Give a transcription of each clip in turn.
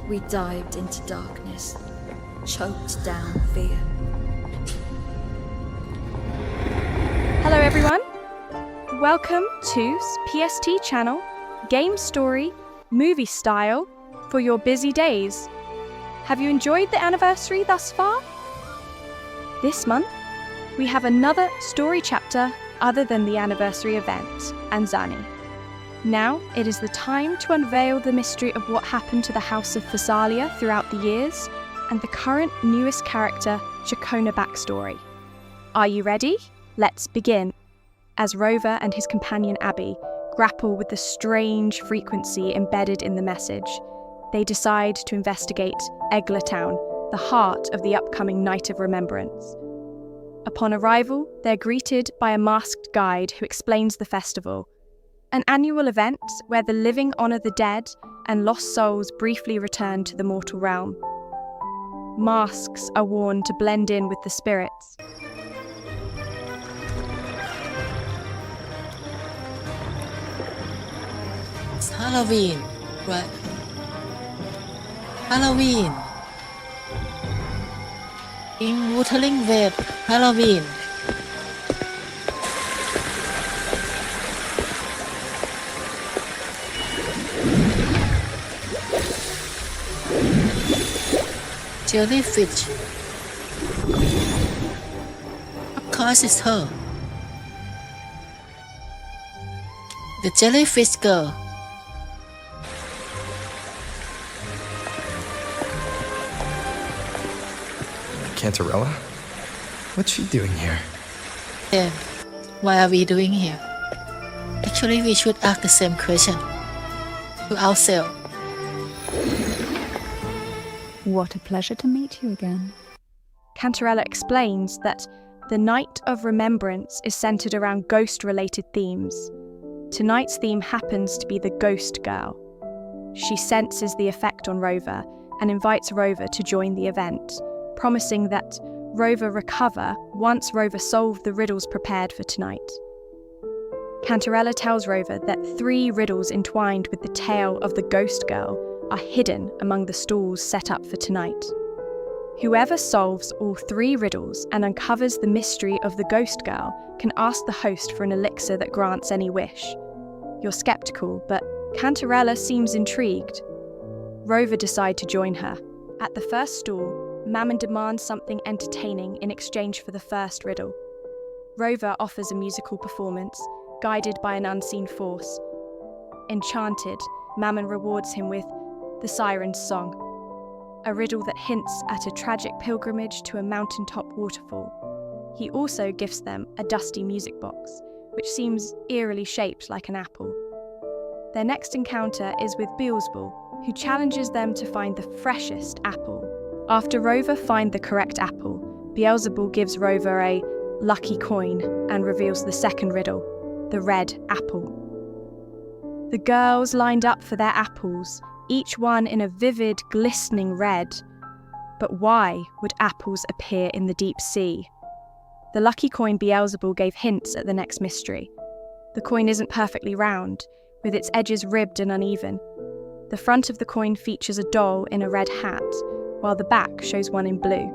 We dived into darkness, choked down fear. Hello everyone, welcome to PST channel, game story, movie style for your busy days. Have you enjoyed the anniversary thus far? This month, we have another story chapter other than the anniversary event, Anzani. Now it is the time to unveil the mystery of what happened to the House of Fisalia throughout the years and the current newest character, Ciaccona backstory. Are you ready? Let's begin. As Rover and his companion Abby grapple with the strange frequency embedded in the message, they decide to investigate Egla Town, the heart of the upcoming Night of Remembrance. Upon arrival, they're greeted by a masked guide who explains the festival, an annual event where the living honour the dead and lost souls briefly return to the mortal realm. Masks are worn to blend in with the spirits. It's Halloween, right? Halloween. In Wuthering Waves, Halloween. Jellyfish. Of course it's her. The jellyfish girl. Cantarella? What's she doing here? Then, why are we doing here? Actually, we should ask the same question to ourselves. What a pleasure to meet you again. Cantarella explains that the Night of Remembrance is centered around ghost-related themes. Tonight's theme happens to be the Ghost Girl. She senses the effect on Rover and invites Rover to join the event, promising that Rover recover once Rover solved the riddles prepared for tonight. Cantarella tells Rover that 3 riddles entwined with the tale of the Ghost Girl are hidden among the stalls set up for tonight. Whoever solves all 3 riddles and uncovers the mystery of the Ghost Girl can ask the host for an elixir that grants any wish. You're skeptical, but Cantarella seems intrigued. Rover decide to join her. At the first stall, Mammon demands something entertaining in exchange for the first riddle. Rover offers a musical performance, guided by an unseen force. Enchanted, Mammon rewards him with the Siren's Song, a riddle that hints at a tragic pilgrimage to a mountaintop waterfall. He also gifts them a dusty music box, which seems eerily shaped like an apple. Their next encounter is with Beelzebub, who challenges them to find the freshest apple. After Rover find the correct apple, Beelzebub gives Rover a lucky coin and reveals the second riddle, the red apple. The girls lined up for their apples, each one in a vivid, glistening red. But why would apples appear in the deep sea? The lucky coin Beelzebub gave hints at the next mystery. The coin isn't perfectly round, with its edges ribbed and uneven. The front of the coin features a doll in a red hat, while the back shows one in blue.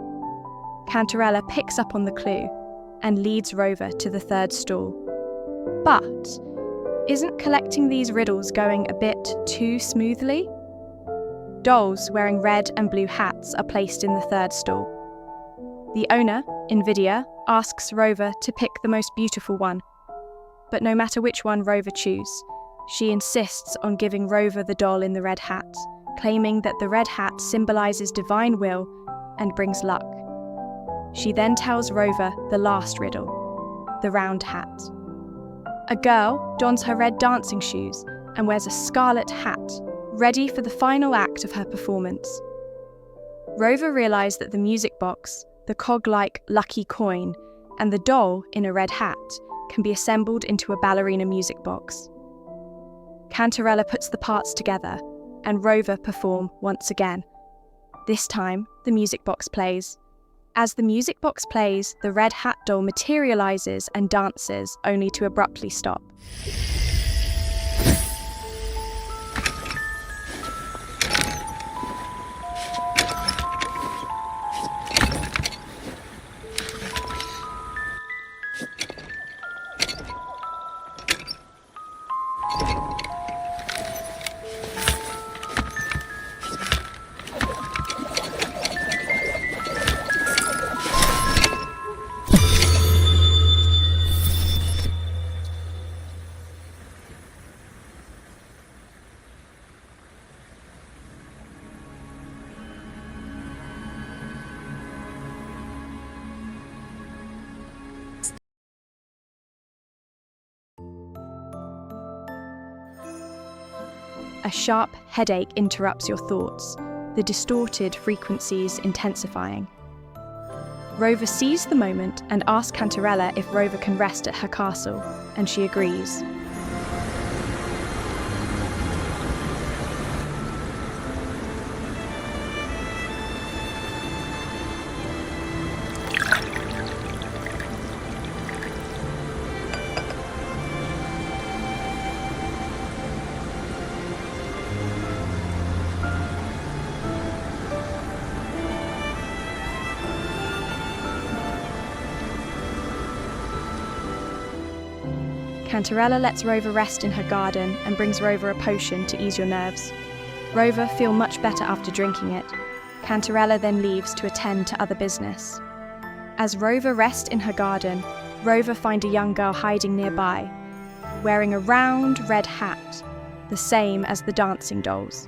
Cantarella picks up on the clue and leads Rover to the third stall. But isn't collecting these riddles going a bit too smoothly? Dolls wearing red and blue hats are placed in the third stall. The owner, Invidia, asks Rover to pick the most beautiful one. But no matter which one Rover chooses, she insists on giving Rover the doll in the red hat, claiming that the red hat symbolises divine will and brings luck. She then tells Rover the last riddle, the round hat. A girl dons her red dancing shoes and wears a scarlet hat, ready for the final act of her performance. Rover realised that the music box, the cog-like lucky coin, and the doll in a red hat can be assembled into a ballerina music box. Cantarella puts the parts together, and Rover perform once again. This time, the music box plays. As the music box plays, the red hat doll materialises and dances, only to abruptly stop. a sharp headache interrupts your thoughts, the distorted frequencies intensifying. Rover sees the moment and asks Cantarella if Rover can rest at her castle, and she agrees. Cantarella lets Rover rest in her garden and brings Rover a potion to ease your nerves. Rover feels much better after drinking it. Cantarella then leaves to attend to other business. As Rover rests in her garden, Rover finds a young girl hiding nearby, wearing a round red hat, the same as the dancing dolls.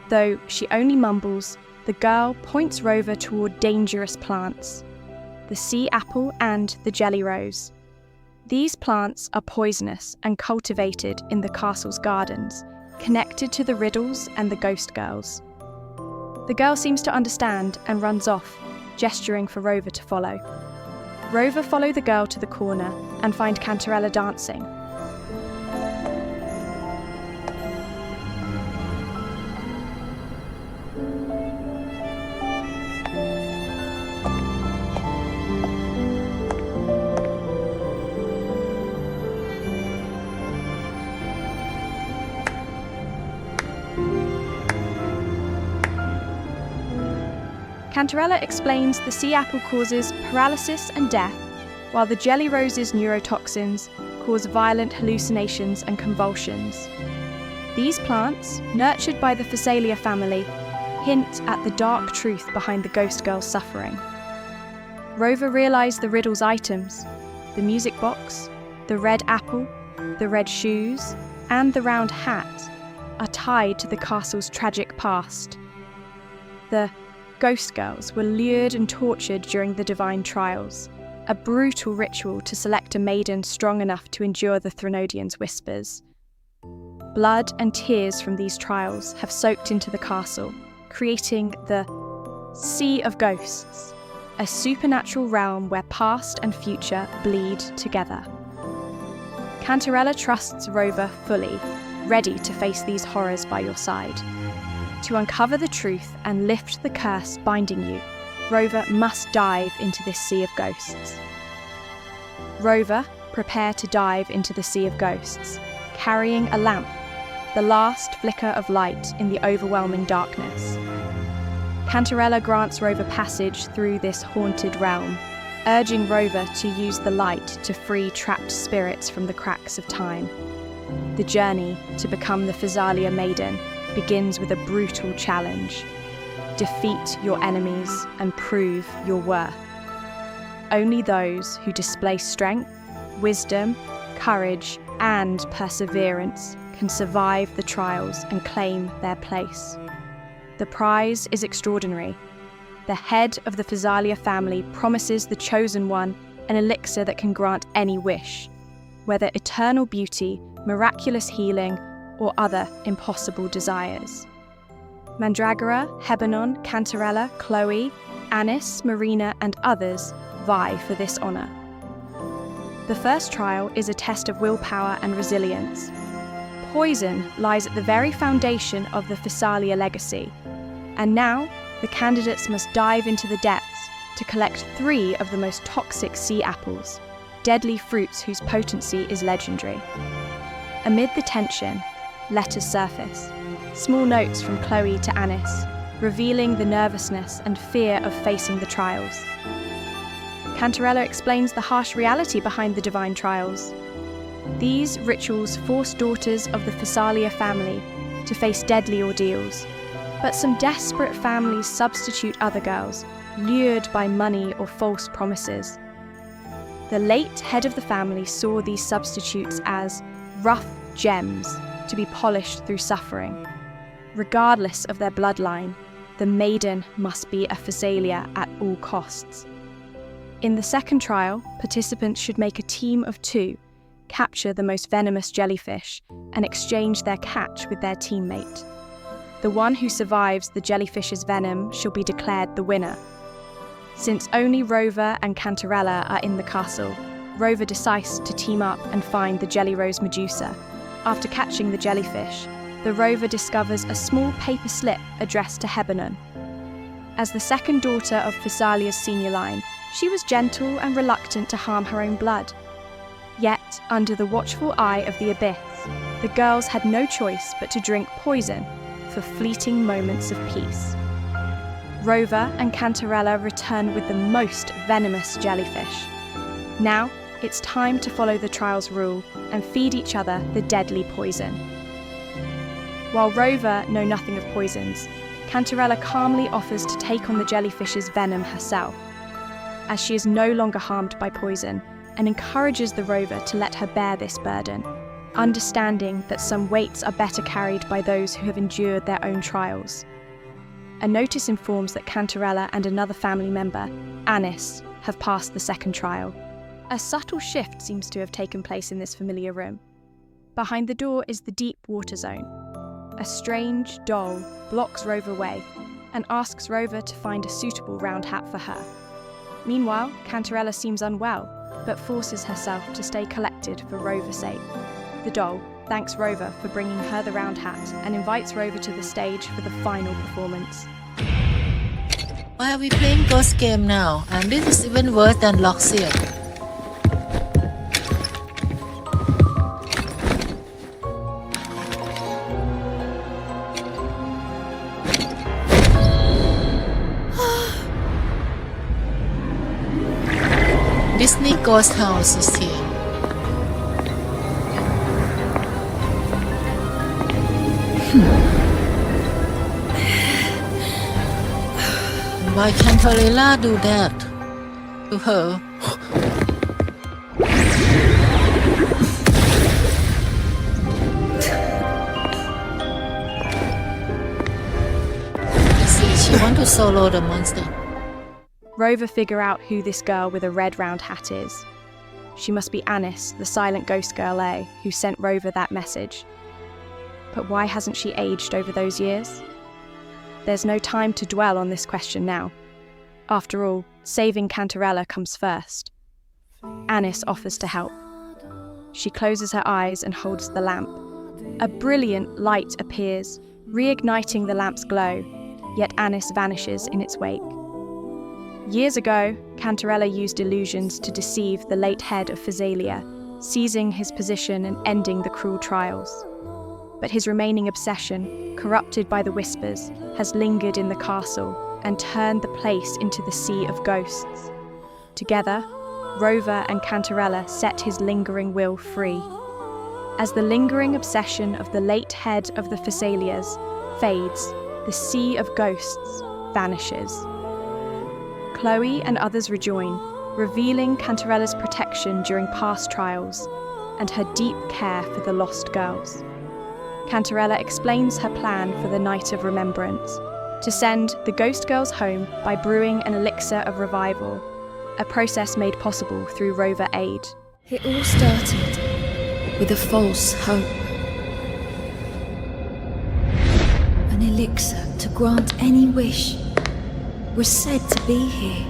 Though she only mumbles, the girl points Rover toward dangerous plants, the sea apple and the jelly rose. These plants are poisonous and cultivated in the castle's gardens, connected to the Riddles and the Ghost Girls. The girl seems to understand and runs off, gesturing for Rover to follow. Rover follows the girl to the corner and finds Cantarella dancing. Cantarella explains the sea apple causes paralysis and death, while the jelly rose's neurotoxins cause violent hallucinations and convulsions. These plants, nurtured by the Fisalia family, hint at the dark truth behind the ghost girl's suffering. Rover realized the Riddles items, the music box, the red apple, the red shoes, and the round hat, are tied to the castle's tragic past. The Ghost Girls were lured and tortured during the divine trials, a brutal ritual to select a maiden strong enough to endure the Threnodians' whispers. Blood and tears from these trials have soaked into the castle, creating the Sea of Ghosts, a supernatural realm where past and future bleed together. Cantarella trusts Rover fully, ready to face these horrors by your side. To uncover the truth and lift the curse binding you, Rover must dive into this sea of ghosts. Rover, prepare to dive into the sea of ghosts, carrying a lamp, the last flicker of light in the overwhelming darkness. Cantarella grants Rover passage through this haunted realm, urging Rover to use the light to free trapped spirits from the cracks of time. The journey to become the Fisalia Maiden begins with a brutal challenge. Defeat your enemies and prove your worth. Only those who display strength, wisdom, courage, and perseverance can survive the trials and claim their place. The prize is extraordinary. The head of the Fisalia family promises the chosen one an elixir that can grant any wish, whether eternal beauty, miraculous healing, or other impossible desires. Mandragora, Hebanon, Cantarella, Chloe, Anis, Marina, and others vie for this honour. The first trial is a test of willpower and resilience. Poison lies at the very foundation of the Fisalia legacy, and now the candidates must dive into the depths to collect 3 of the most toxic sea apples, deadly fruits whose potency is legendary. Amid the tension, letters surface, small notes from Chloe to Anis, revealing the nervousness and fear of facing the trials. Cantarella explains the harsh reality behind the divine trials. These rituals force daughters of the Fisalia family to face deadly ordeals, but some desperate families substitute other girls, lured by money or false promises. The late head of the family saw these substitutes as rough gems to be polished through suffering. Regardless of their bloodline, the maiden must be a Fisalia at all costs. In the second trial, participants should make a team of 2, capture the most venomous jellyfish and exchange their catch with their teammate. The one who survives the jellyfish's venom shall be declared the winner. Since only Rover and Cantarella are in the castle, Rover decides to team up and find the Jelly Rose Medusa. After catching the jellyfish, the Rover discovers a small paper slip addressed to Hebanon. As the second daughter of Fisalia's senior line, she was gentle and reluctant to harm her own blood. Yet, under the watchful eye of the Abyss, the girls had no choice but to drink poison for fleeting moments of peace. Rover and Cantarella return with the most venomous jellyfish. Now, it's time to follow the trial's rule and feed each other the deadly poison. While Rover knows nothing of poisons, Cantarella calmly offers to take on the jellyfish's venom herself, as she is no longer harmed by poison, and encourages the Rover to let her bear this burden, understanding that some weights are better carried by those who have endured their own trials. A notice informs that Cantarella and another family member, Anis, have passed the second trial. A subtle shift seems to have taken place in this familiar room. Behind the door is the deep water zone. A strange doll blocks Rover away and asks Rover to find a suitable round hat for her. Meanwhile, Cantarella seems unwell, but forces herself to stay collected for Rover's sake. The doll thanks Rover for bringing her the round hat and invites Rover to the stage for the final performance. Why are we playing ghost game now? And this is even worse than Elixir. Disney Ghost House is here. Why can't Cantarella do that to her? See, she wants to solo the monster. Rover figure out who this girl with a red round hat is. She must be Anis, the silent ghost girl A, who sent Rover that message. But why hasn't she aged over those years? There's no time to dwell on this question now. After all, saving Cantarella comes first. Anis offers to help. She closes her eyes and holds the lamp. A brilliant light appears, reigniting the lamp's glow, yet Anis vanishes in its wake. Years ago, Cantarella used illusions to deceive the late head of Fisalia, seizing his position and ending the cruel trials. But his remaining obsession, corrupted by the whispers, has lingered in the castle and turned the place into the sea of ghosts. Together, Rover and Cantarella set his lingering will free. As the lingering obsession of the late head of the Fisalias fades, the sea of ghosts vanishes. Chloe and others rejoin, revealing Cantarella's protection during past trials and her deep care for the lost girls. Cantarella explains her plan for the Night of Remembrance, to send the ghost girls home by brewing an Elixir of Revival, a process made possible through Rover aid. It all started with a false hope. An elixir to grant any wish was said to be here.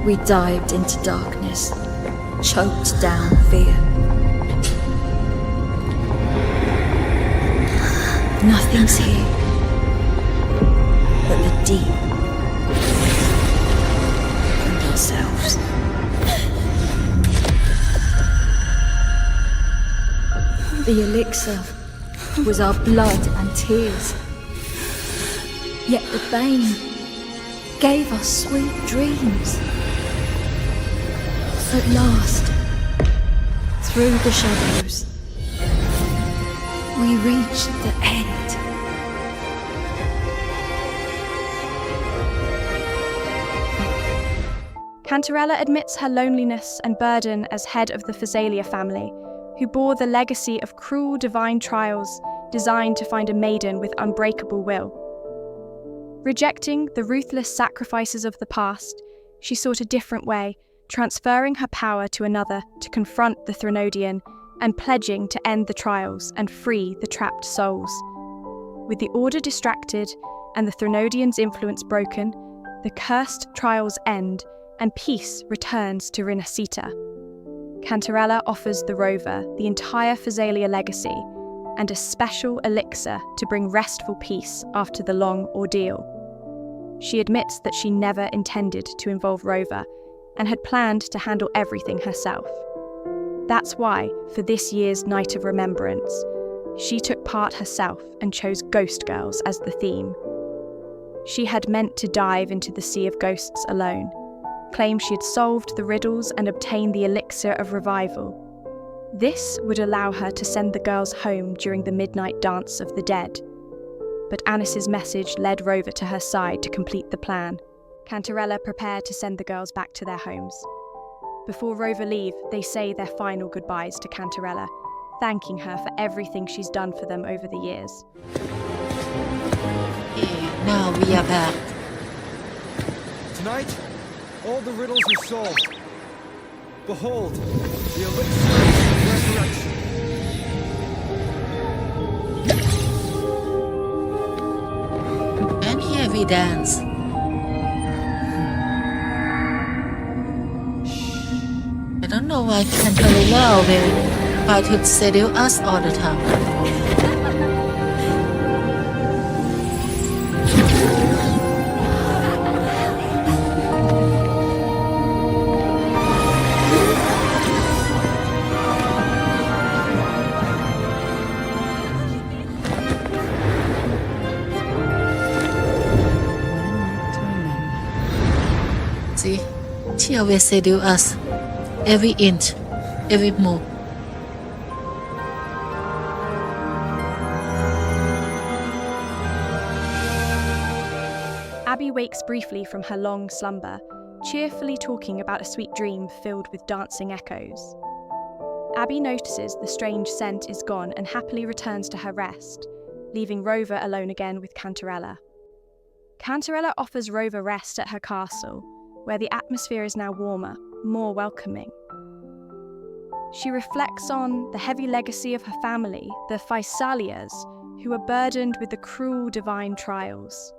We dived into darkness, choked down fear. Nothing's here but the deep and ourselves. The elixir was our blood and tears. Yet the bane gave us sweet dreams. At last, through the shadows, we reached the end. Cantarella admits her loneliness and burden as head of the Fisalia family, who bore the legacy of cruel divine trials designed to find a maiden with unbreakable will. Rejecting the ruthless sacrifices of the past, she sought a different way, transferring her power to another to confront the Threnodian and pledging to end the trials and free the trapped souls. With the Order distracted and the Threnodian's influence broken, the cursed trials end and peace returns to Rinascita. Cantarella offers the rover the entire Fisalia legacy and a special elixir to bring restful peace after the long ordeal. She admits that she never intended to involve Rover and had planned to handle everything herself. That's why, for this year's Night of Remembrance, she took part herself and chose Ghost Girls as the theme. She had meant to dive into the sea of ghosts alone, claim she had solved the riddles and obtained the Elixir of Revival. This would allow her to send the girls home during the midnight dance of the dead. But Anis's message led Rover to her side to complete the plan. Cantarella prepared to send the girls back to their homes. Before Rover leave, they say their final goodbyes to Cantarella, thanking her for everything she's done for them over the years. Now we are back. Tonight, all the riddles are solved. Behold, the Elixir of Resurrection. And here we dance. I don't know why Cantarella will try to seduce us all the time. See, she always seduce us. Every inch, every move. Abby wakes briefly from her long slumber, cheerfully talking about a sweet dream filled with dancing echoes. Abby notices the strange scent is gone and happily returns to her rest, leaving Rover alone again with Cantarella. Cantarella offers Rover rest at her castle, where the atmosphere is now warmer, more welcoming. She reflects on the heavy legacy of her family, the Fisalias, who are burdened with the cruel divine trials.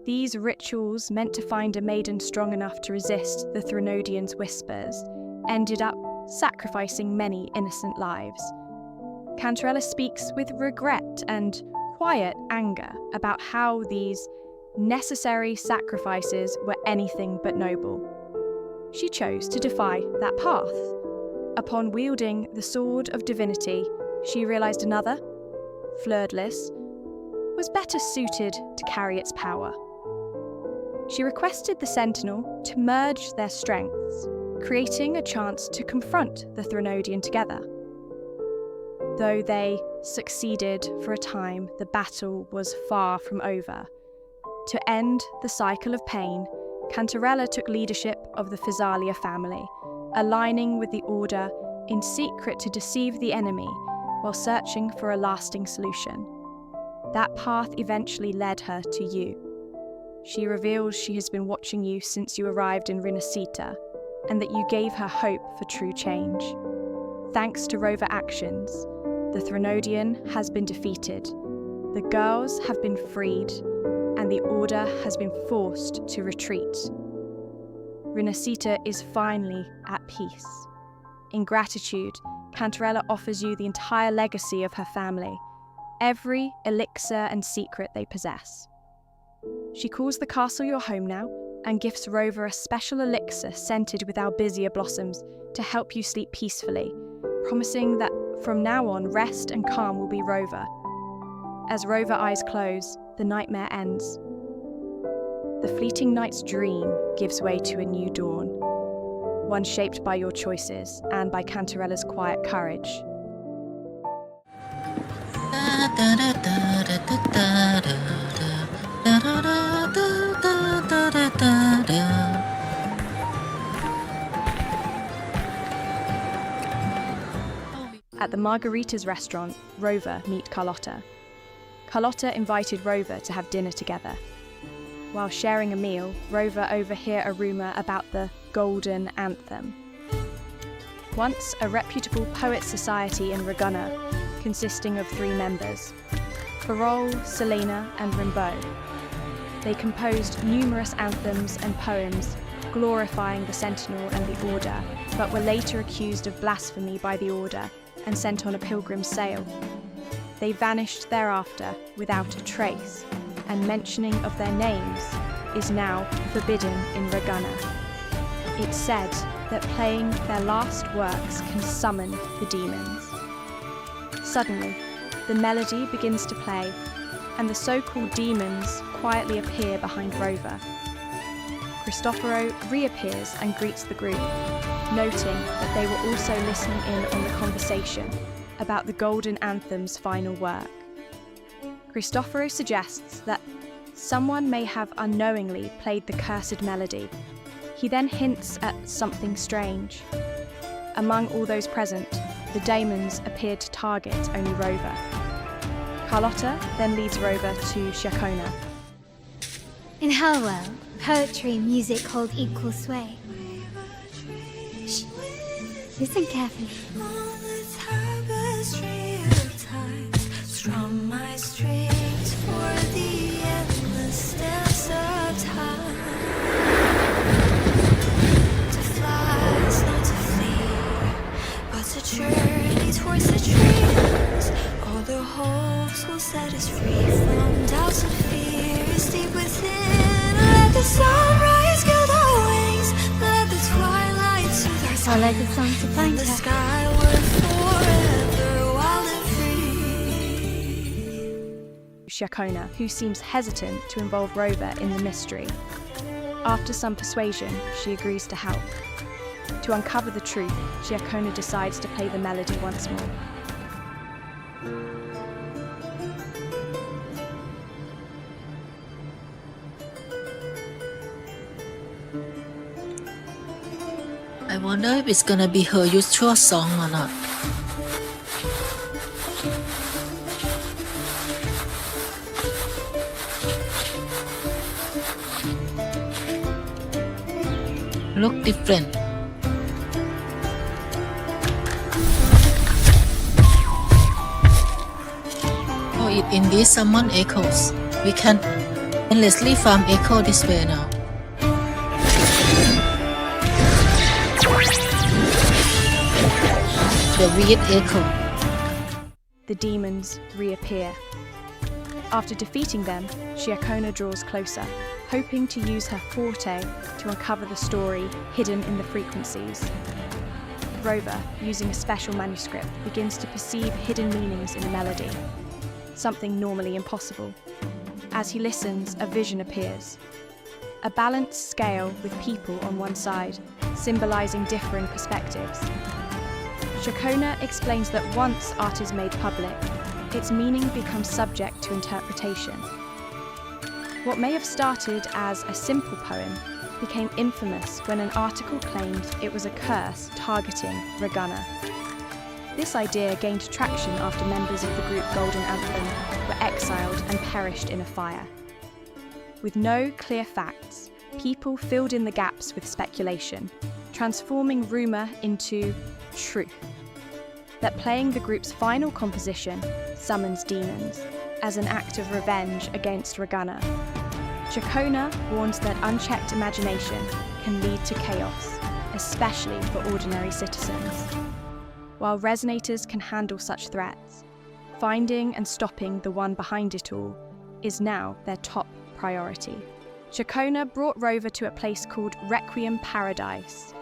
These rituals, meant to find a maiden strong enough to resist the Threnodian's whispers, ended up sacrificing many innocent lives. Cantarella speaks with regret and quiet anger about how these necessary sacrifices were anything but noble. She chose to defy that path. Upon wielding the Sword of Divinity, she realized another, Fleur-de-Lis, was better suited to carry its power. She requested the Sentinel to merge their strengths, creating a chance to confront the Threnodian together. Though they succeeded for a time, the battle was far from over. To end the cycle of pain, Cantarella took leadership of the Fisalia family, aligning with the Order in secret to deceive the enemy while searching for a lasting solution. That path eventually led her to you. She reveals she has been watching you since you arrived in Rinascita, and that you gave her hope for true change. Thanks to Rover actions, the Threnodian has been defeated, the girls have been freed, and the Order has been forced to retreat. Rinascita is finally at peace. In gratitude, Cantarella offers you the entire legacy of her family, every elixir and secret they possess. She calls the castle your home now and gifts Rover a special elixir scented with albizia blossoms to help you sleep peacefully, promising that from now on rest and calm will be Rover. As Rover eyes close, the nightmare ends. The fleeting night's dream gives way to a new dawn, one shaped by your choices and by Cantarella's quiet courage. At the Margarita's restaurant, Rover meet Carlotta. Carlotta invited Rover to have dinner together. While sharing a meal, Rover overhear a rumour about the Golden Anthem. Once a reputable poets' society in Ragunna, consisting of 3 members, Farol, Selena and Rimbaud. They composed numerous anthems and poems glorifying the Sentinel and the Order, but were later accused of blasphemy by the Order and sent on a pilgrim's sail. They vanished thereafter without a trace, and mentioning of their names is now forbidden in Ragunna. It's said that playing their last works can summon the demons. Suddenly, the melody begins to play, and the so-called demons quietly appear behind Rover. Cristoforo reappears and greets the group, noting that they were also listening in on the conversation about the Golden Anthem's final work. Cristoforo suggests that someone may have unknowingly played the cursed melody. He then hints at something strange. Among all those present, the demons appeared to target only Rover. Carlotta then leads Rover to Ciaccona. In Hellwell, poetry and music hold equal sway. Shh. Listen carefully. On the tapestry of times, strum my strings for the endless dance of time. To fly is not to flee, but to journey towards the dreams. All the hopes will set us free from doubts and fears deep within. Let the sunrise gild our wings, let the twilight soothe our I'll let the song to find the her. sky were forever wild and free. Ciaccona, who seems hesitant to involve Rover in the mystery. After some persuasion, she agrees to help. To uncover the truth, Ciaccona decides to play the melody once more. I wonder if it's gonna be her usual song or not. Look different. Oh, it indeed summon echoes. We can endlessly farm echo this way now. The weird echo. The demons reappear. After defeating them, Ciaccona draws closer, hoping to use her forte to uncover the story hidden in the frequencies. Rover, using a special manuscript, begins to perceive hidden meanings in the melody, something normally impossible. As he listens, a vision appears. A balanced scale with people on one side, symbolizing differing perspectives. Ciaccona explains that once art is made public, its meaning becomes subject to interpretation. What may have started as a simple poem became infamous when an article claimed it was a curse targeting Ragunna. This idea gained traction after members of the group Golden Anthem were exiled and perished in a fire. With no clear facts, people filled in the gaps with speculation, transforming rumour into truth. That playing the group's final composition summons demons as an act of revenge against Ragunna. Ciaccona warns that unchecked imagination can lead to chaos, especially for ordinary citizens. While resonators can handle such threats, finding and stopping the one behind it all is now their top priority. Ciaccona brought Rover to a place called Requiem Paradise.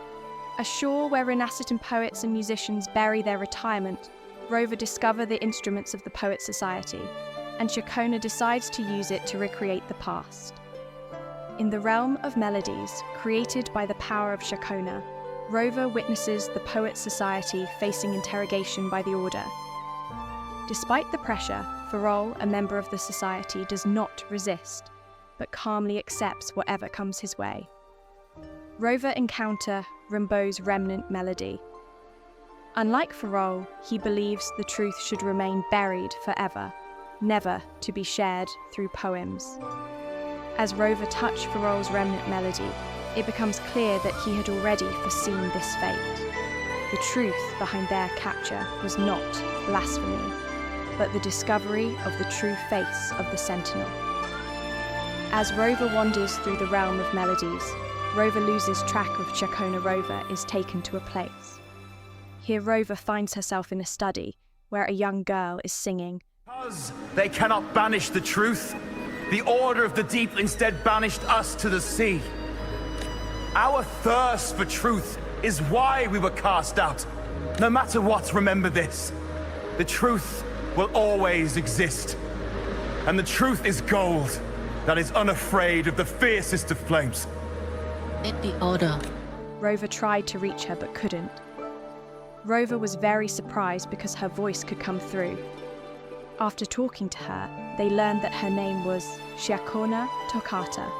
A shore where Renaissance poets and musicians bury their retirement, Rover discovers the instruments of the Poets' Society, and Ciaccona decides to use it to recreate the past. In the realm of melodies, created by the power of Ciaccona, Rover witnesses the Poets' Society facing interrogation by the Order. Despite the pressure, Farol, a member of the society, does not resist, but calmly accepts whatever comes his way. Rover encounter Rimbaud's remnant melody. Unlike Farol, he believes the truth should remain buried forever, never to be shared through poems. As Rover touched Farol's remnant melody, it becomes clear that he had already foreseen this fate. The truth behind their capture was not blasphemy, but the discovery of the true face of the Sentinel. As Rover wanders through the realm of melodies, Rover loses track of Ciaccona. Rover is taken to a place. Here Rover finds herself in a study where a young girl is singing. Because they cannot banish the truth, the order of the deep instead banished us to the sea. Our thirst for truth is why we were cast out. No matter what, remember this. The truth will always exist. And the truth is gold that is unafraid of the fiercest of flames. Let the order. Rover tried to reach her but couldn't. Rover was very surprised because her voice could come through. After talking to her, they learned that her name was Ciaccona Toccata,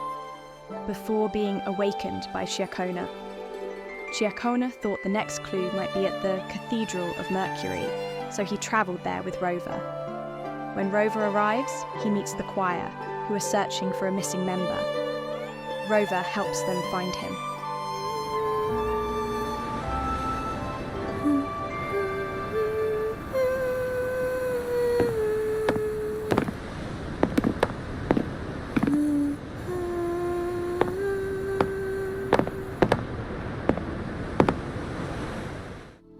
before being awakened by Ciaccona. Ciaccona thought the next clue might be at the Cathedral of Mercury, so he travelled there with Rover. When Rover arrives, he meets the choir, who are searching for a missing member. Rover helps them find him.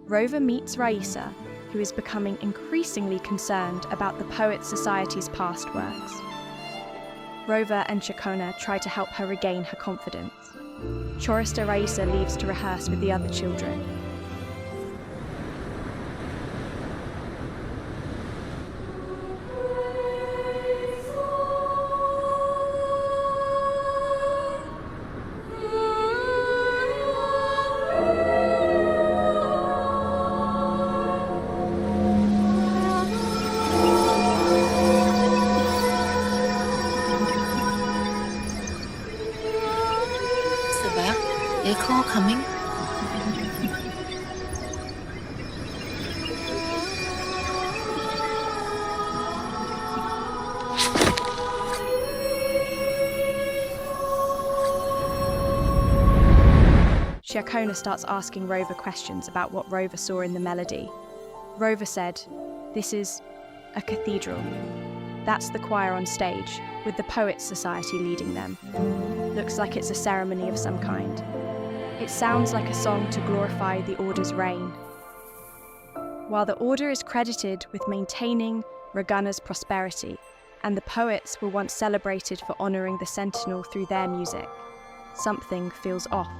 Rover meets Raisa, who is becoming increasingly concerned about the Poets Society's past works. Rover and Ciaccona try to help her regain her confidence. Chorister Raisa leaves to rehearse with the other children. Echo coming. Ciaccona starts asking Rover questions about what Rover saw in the melody. Rover said, "This is a cathedral. That's the choir on stage, with the Poets Society leading them. Looks like it's a ceremony of some kind. It sounds like a song to glorify the Order's reign." While the Order is credited with maintaining Ragunna's prosperity, and the poets were once celebrated for honouring the Sentinel through their music, something feels off.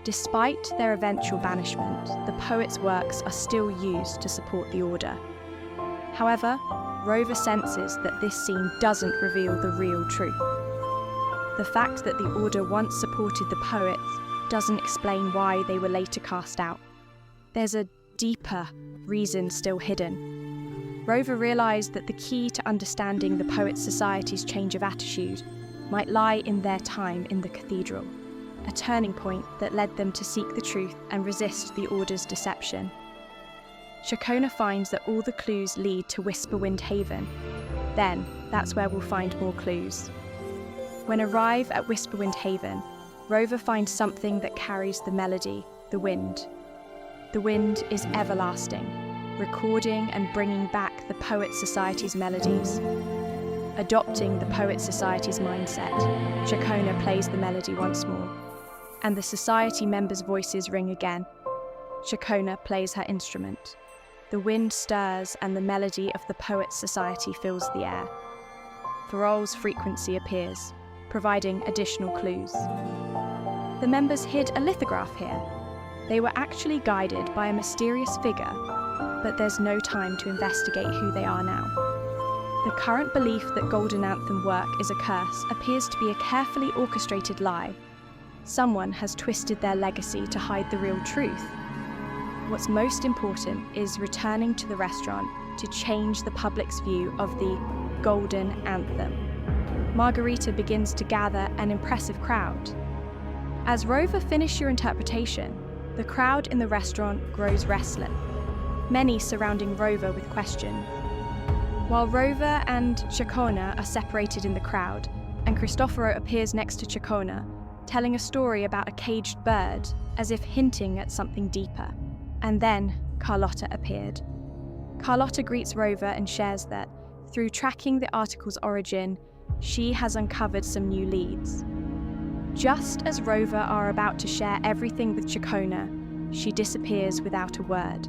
Despite their eventual banishment, the poets' works are still used to support the Order. However, Rover senses that this scene doesn't reveal the real truth. The fact that the Order once supported the poets doesn't explain why they were later cast out. There's a deeper reason still hidden. Rover realised that the key to understanding the Poets Society's change of attitude might lie in their time in the cathedral, a turning point that led them to seek the truth and resist the Order's deception. Ciaccona finds that all the clues lead to Whisperwind Haven. Then, that's where we'll find more clues. When arrive at Whisperwind Haven, Rover finds something that carries the melody, the wind. The wind is everlasting, recording and bringing back the Poets Society's melodies. Adopting the Poets Society's mindset, Ciaccona plays the melody once more, and the Society members' voices ring again. Ciaccona plays her instrument. The wind stirs and the melody of the Poets Society fills the air. Farol's frequency appears, providing additional clues. The members hid a lithograph here. They were actually guided by a mysterious figure, but there's no time to investigate who they are now. The current belief that Golden Anthem work is a curse appears to be a carefully orchestrated lie. Someone has twisted their legacy to hide the real truth. What's most important is returning to the restaurant to change the public's view of the Golden Anthem. Margarita begins to gather an impressive crowd. As Rover finishes your interpretation, the crowd in the restaurant grows restless, many surrounding Rover with questions. While Rover and Ciaccona are separated in the crowd, and Cristoforo appears next to Ciaccona, telling a story about a caged bird, as if hinting at something deeper. And then Carlotta appeared. Carlotta greets Rover and shares that, through tracking the article's origin, she has uncovered some new leads. Just as Rover are about to share everything with Ciaccona, she disappears without a word.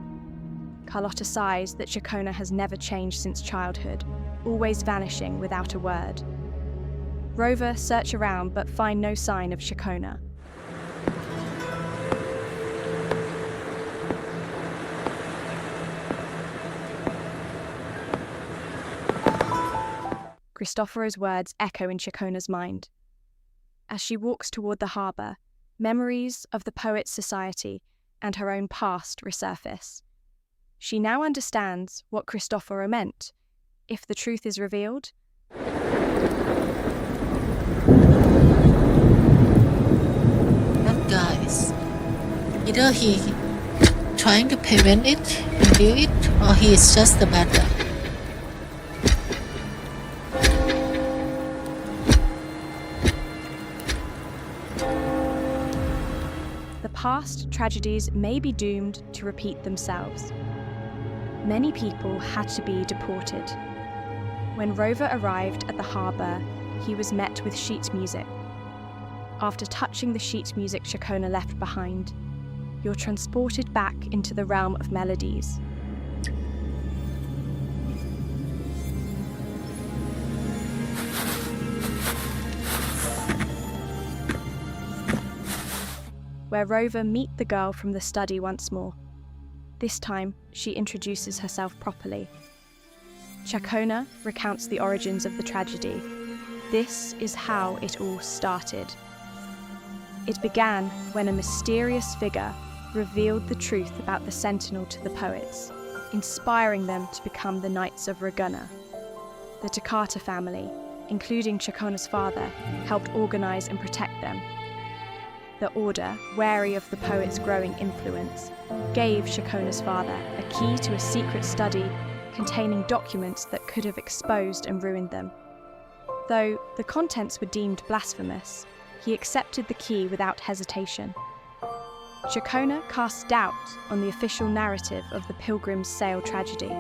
Carlotta sighs that Ciaccona has never changed since childhood, always vanishing without a word. Rover search around but find no sign of Ciaccona. Cristoforo's words echo in Ciaccona's mind. As she walks toward the harbour, memories of the Poets' Society and her own past resurface. She now understands what Cristoforo meant. If the truth is revealed, That guys, either he trying to prevent it and do it, or he is just the bad guy. past tragedies may be doomed to repeat themselves. Many people had to be deported. When Rover arrived at the harbour, he was met with sheet music. After touching the sheet music Ciaccona left behind, you're transported back into the realm of melodies. Where Rover meets the girl from the study once more. This time, she introduces herself properly. Ciaccona recounts the origins of the tragedy. This is how it all started. It began when a mysterious figure revealed the truth about the Sentinel to the poets, inspiring them to become the Knights of Ragunna. The Toccata family, including Ciaccona's father, helped organise and protect them. The Order, wary of the poets' growing influence, gave Ciaccona's father a key to a secret study containing documents that could have exposed and ruined them. Though the contents were deemed blasphemous, he accepted the key without hesitation. Ciaccona casts doubt on the official narrative of the Pilgrim's Sail tragedy.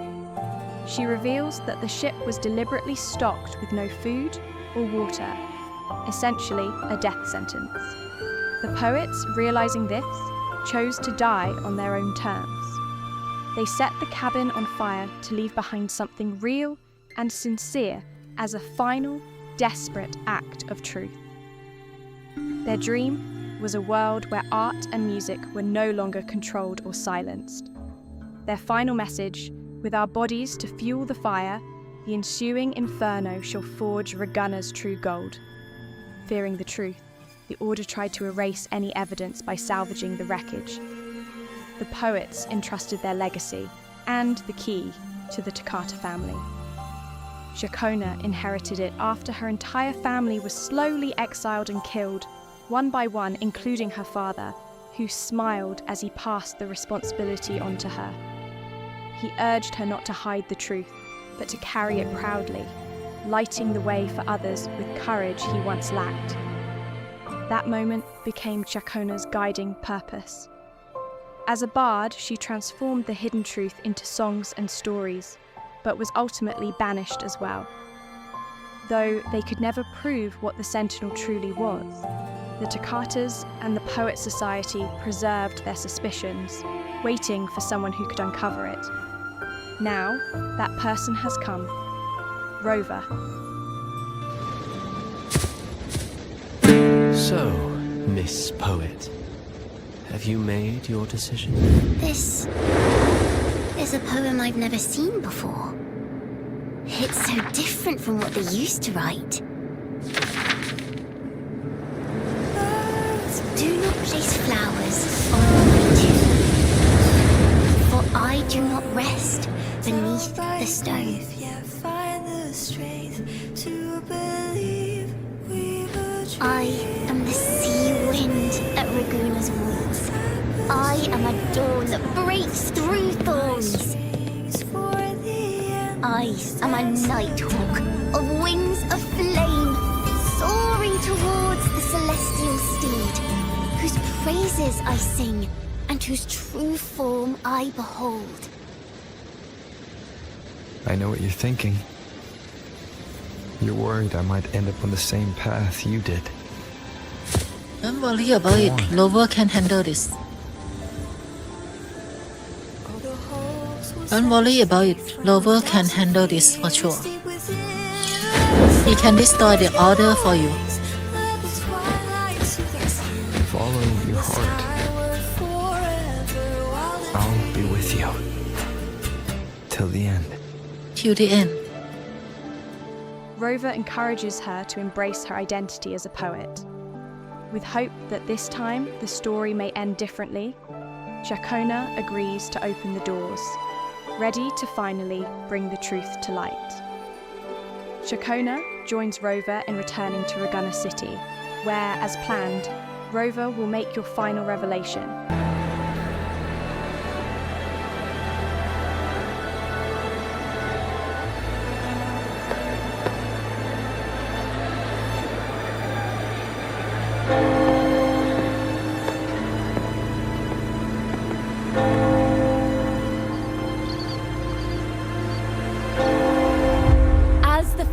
She reveals that the ship was deliberately stocked with no food or water, essentially a death sentence. The poets, realizing this, chose to die on their own terms. They set the cabin on fire to leave behind something real and sincere as a final, desperate act of truth. Their dream was a world where art and music were no longer controlled or silenced. Their final message, with our bodies to fuel the fire, the ensuing inferno shall forge Ragunna's true gold. Fearing the truth, the Order tried to erase any evidence by salvaging the wreckage. The poets entrusted their legacy and the key to the Toccata family. Ciaccona inherited it after her entire family was slowly exiled and killed, one by one, including her father, who smiled as he passed the responsibility on to her. He urged her not to hide the truth, but to carry it proudly, lighting the way for others with courage he once lacked. That moment became Ciaccona's guiding purpose. As a bard, she transformed the hidden truth into songs and stories, but was ultimately banished as well. Though they could never prove what the Sentinel truly was, the Toccatas and the Poets' Society preserved their suspicions, waiting for someone who could uncover it. Now, that person has come. Rover. So, Miss Poet, have you made your decision? This is a poem I've never seen before. It's so different from what they used to write. Do not place flowers on my tomb, for I do not rest beneath the stone. I am the sea wind at Ragunna's walls. I am a dawn that breaks through thorns. I am a nighthawk of wings of flame, soaring towards the celestial steam. praises I sing, and whose true form I behold. I know what you're thinking. You're worried I might end up on the same path you did. Don't worry about it. Lover can handle this. Don't worry about it. Lover can handle this for sure. He can destroy the order for you. Follow your heart. I'll be with you. Till the end. Till the end. Rover encourages her to embrace her identity as a poet. With hope that this time the story may end differently, Ciaccona agrees to open the doors, ready to finally bring the truth to light. Ciaccona joins Rover in returning to Ragunna City, where, as planned, Rover will make your final revelation.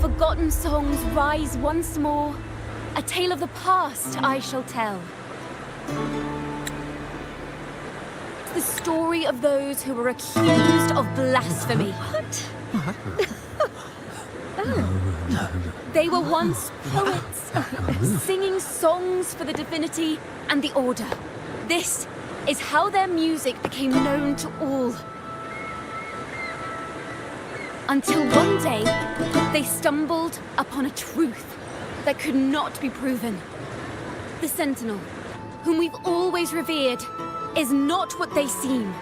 Forgotten songs rise once more, a tale of the past I shall tell. The story of those who were accused of blasphemy. What? They were once poets, singing songs for the divinity and the order. This is how their music became known to all. Until one day, they stumbled upon a truth that could not be proven. The Sentinel, whom we've always revered, is not what they seem.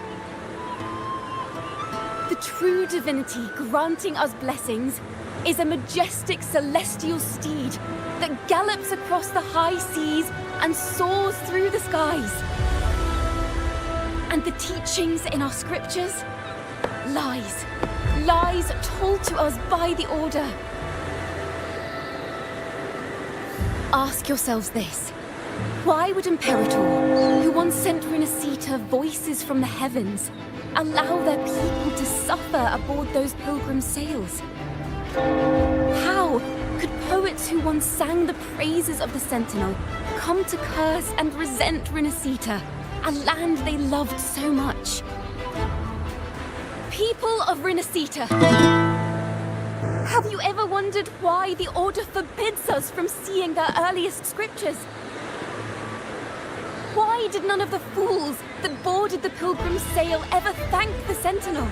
The true divinity granting us blessings is a majestic celestial steed that gallops across the high seas and soars through the skies. And the teachings in our scriptures? Lies. Lies told to us by the Order. Ask yourselves this. Why would Imperator, who once sent Renacita voices from the heavens, allow their people to suffer aboard those pilgrim sails? How could poets who once sang the praises of the Sentinel come to curse and resent Renacita, a land they loved so much? People of Renacita, have you ever wondered why the Order forbids us from seeing their earliest scriptures? Why did none of the fools that boarded the pilgrim's sail ever thank the Sentinel?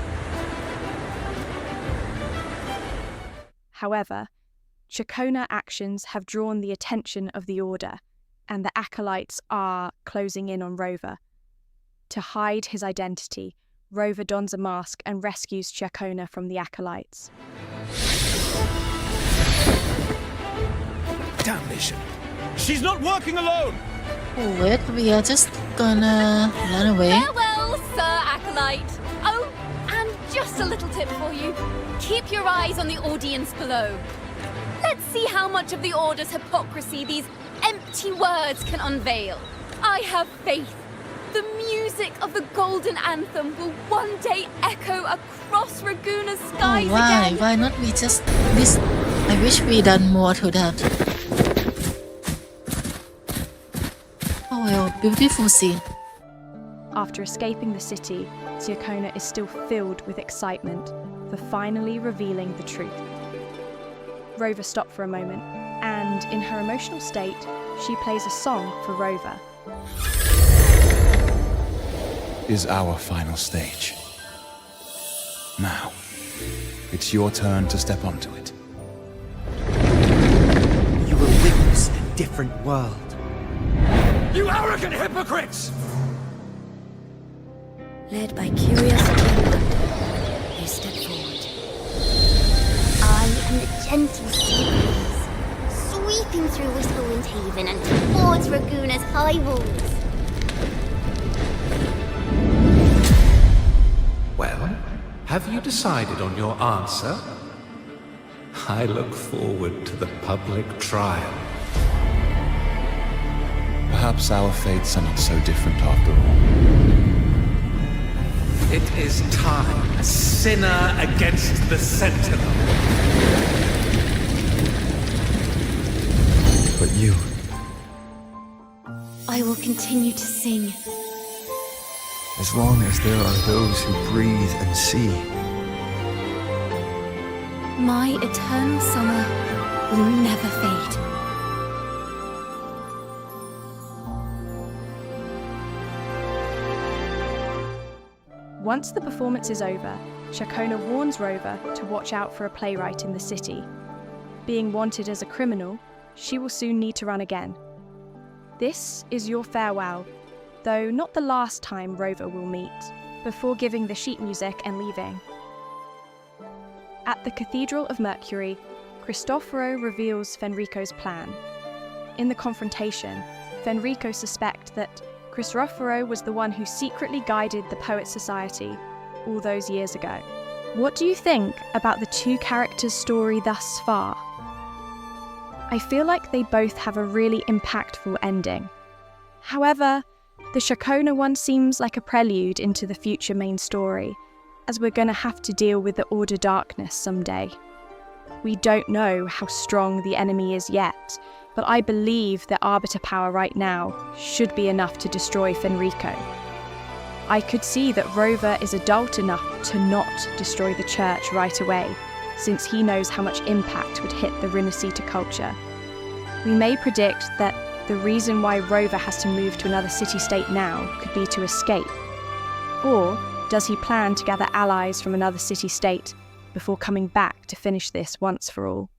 However, Ciaccona actions have drawn the attention of the Order, and the acolytes are closing in on Rover. To hide his identity, Rover dons a mask and rescues Ciaccona from the acolytes. Damnation! She's not working alone! Oh, wait, we are just gonna run away. Farewell, Sir Acolyte! Oh, and just a little tip for you. Keep your eyes on the audience below. Let's see how much of the Order's hypocrisy these empty words can unveil. I have faith. The music of the Golden Anthem will one day echo across Ragunna's skies why? again. Why not we just this? I wish we done more to that. Oh well, beautiful scene. After escaping the city, Ciaccona is still filled with excitement for finally revealing the truth. Rover stopped for a moment, and in her emotional state, she plays a song for Rover. Is our final stage. Now, it's your turn to step onto it. You will witness a different world. You arrogant hypocrites! Led by curiosity and wonder, you step forward. I am the gentle sea breeze, sweeping through Whistlewind Haven and towards Ragunna's high walls. Well, have you decided on your answer? I look forward to the public trial. Perhaps our fates are not so different after all. It is time, sinner against the Sentinel. But you... I will continue to sing. As long as there are those who breathe and see. My eternal summer will never fade. Once the performance is over, Ciaccona warns Rover to watch out for a playwright in the city. Being wanted as a criminal, she will soon need to run again. This is your farewell, though not the last time Rover will meet, before giving the sheet music and leaving. At the Cathedral of Mercury, Cristoforo reveals Fenrico's plan. In the confrontation, Fenrico suspects that Cristoforo was the one who secretly guided the Poets Society all those years ago. What do you think about the two characters' story thus far? I feel like they both have a really impactful ending. However, the Ciaccona one seems like a prelude into the future main story, as we're going to have to deal with the Order Darkness someday. We don't know how strong the enemy is yet, but I believe that Arbiter power right now should be enough to destroy Fenrico. I could see that Rover is adult enough to not destroy the church right away, since he knows how much impact would hit the Rinascita culture. We may predict that the reason why Rover has to move to another city-state now could be to escape. Or does he plan to gather allies from another city-state before coming back to finish this once for all?